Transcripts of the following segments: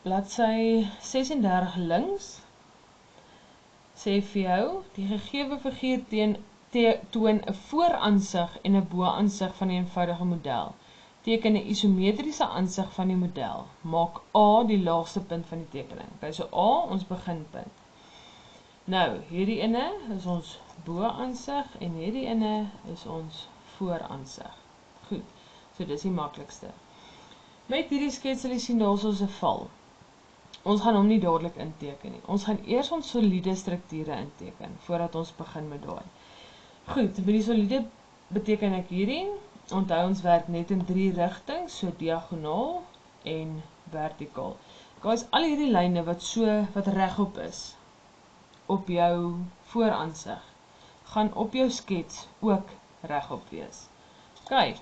bladsy 36 links, sê vir jou, die gegewe figuur toon 'n vooraansig en 'n boaansig van die eenvoudige model. Teken 'n isometriese aansig van die model. Maak A die laagste punt van die tekening. Okay, so A, ons beginpunt. Nou, hierdie ene is ons boaansig en hierdie ene is ons vooraansig. Goed, so dis die maklikste. Met hierdie skets sal jy sien daar is ons 'n val. Ons gaan hom nie dadelik inteken nie. Ons gaan eers ons soliede strukture inteken, voordat ons begin met daai. Goed, met die soliede beteken ek hierdie, onthou ons werk net in 3 rigtings, so diagonaal en vertikaal. Guys, al hierdie lyne wat regop is, op jou vooraansig, gaan op jou skets ook regop wees. Ok,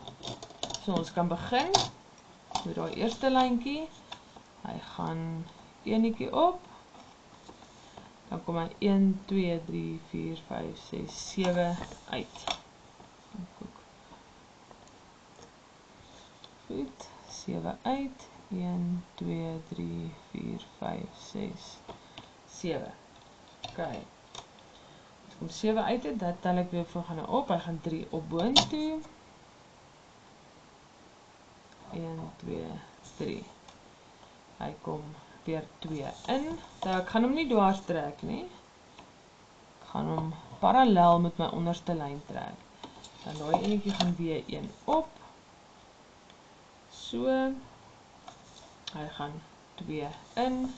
so ons kan begin met daai eerste lyntjie. Hy gaan enetjie op, dan kom hy 1, 2, 3, 4, 5, 6, 7 uit. Goed, 7 uit, 1, 2, 3, 4, 5, 6, 7. Ok, as kom 7 uit het, dat tel ek weer volgende op, hy gaan 3 op boontoe. 1, 2, 3. Hy kom weer 2 in. Nou, ek gaan hom nie dwars trek nie. Ek gaan hom parallel met my onderste lyn trek. Dan daai enetjie gaan weer 1 op. So. Hy gaan 2 in.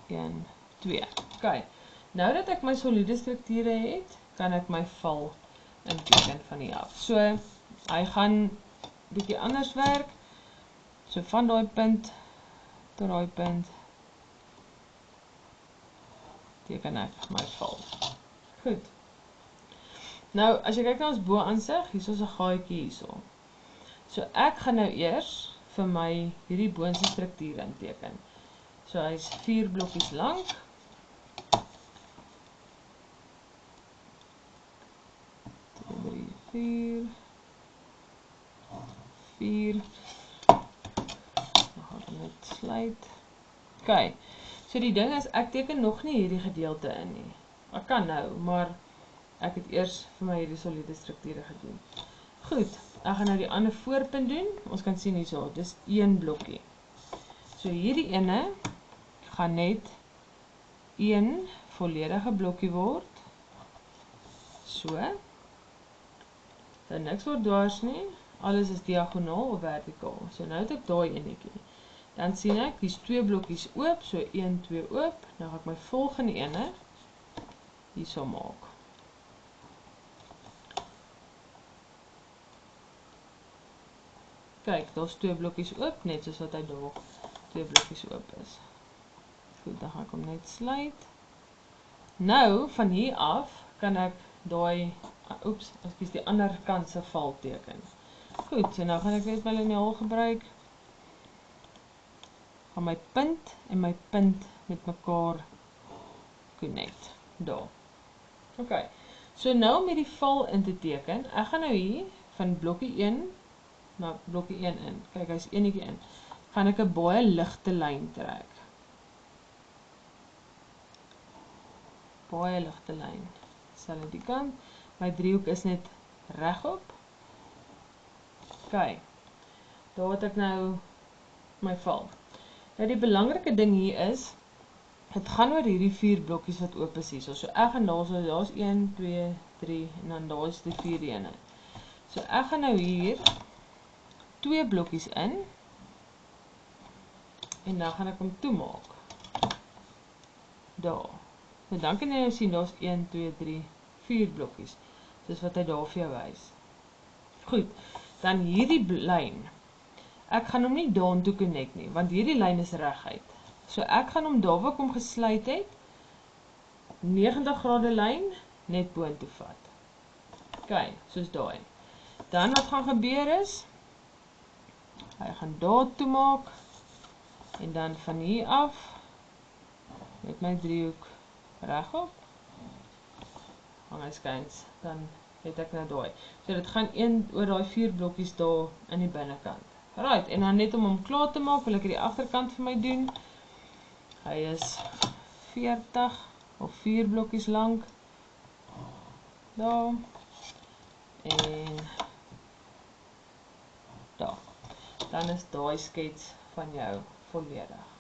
En 2. Ok. Nou dat ek my soliede strukture het, kan ek my val inteken van hier af. So, hy gaan bietjie anders werk. So van daai punt tot daai punt teken ek my val. Goed. Nou, as jy kyk na ons boaansig, hier is 'n gaatjie hierso. So ek gaan nou eers vir my hierdie boonste struktuur inteken. So hy's 4 blokkies lank. 4. Dan gaan ek net sluit. Ok, so die ding is, ek teken nog nie hierdie gedeelte in nie. Ek kan nou, maar ek het eers vir my hierdie soliede strukture gedoen. Goed, ek gaan nou die ander voorpunt doen. Ons kan sien hierso, dis 1 blokkie. So hierdie ene gaan net 1 volledige blokkie word. So. Dan niks word dwars nie, alles is diagonaal of vertikaal. So nou het ek daai enetjie. Dan sien ek, dis 2 blokkies oop, so 1, 2 oop. Nou gaan ek my volgende ene hierso maak. Kyk, daar's 2 blokkies oop, net soos wat hy daar 2 blokkies oop is. Goed, dan gaan ek hom net sluit. Nou, van hier af, kan ek daai die ander kant se val teken. Goed, so nou gaan ek net my liniaal gebruik. Gaan my punt en my punt met mekaar connect. Daar. Ok, so nou met die val in te teken, ek gaan nou hier van blokkie 1 na blokkie 1 in. Kyk, hy is enetjie in. Gaan ek 'n baie ligte lyn trek. Baie ligte lyn. Selfs die kant. My driehoek is net regop. Ok, daar het ek nou my val. Nou die belangrike ding hier is, het gaan oor hierdie 4 blokkies wat oop is hier. So ek gaan daar's 1, 2, 3 en dan daar is die 4 ene. So ek gaan nou hier 2 blokkies in en dan gaan ek hom toemaak. Daar. Nou dan kan jy nou sien daar's 1, 2, 3, 4 blokkies. Soos wat hy daar vir jou wys. Goed, dan hierdie lyn. Ek gaan hom nie daartoe connect nie, want hierdie lyn is reguit. So ek gaan hom daar waar ek hom gesluit het, 90 grade lyn net boontoe vat. Ok, soos daai. Dan wat gaan gebeur is, hy gaan daar toe maak en dan van hier af met my driehoek regop. Hang hy skuins, dan het ek nou daai. So dit gaan een oor daai 4 blokkies daar in die binnekant. Right, en dan net om hom klaar te maak, wil ek die agterkant vir my doen. Hy is 40 of 4 blokkies lank. Daar. En daar. Dan is daai skets van jou volledig.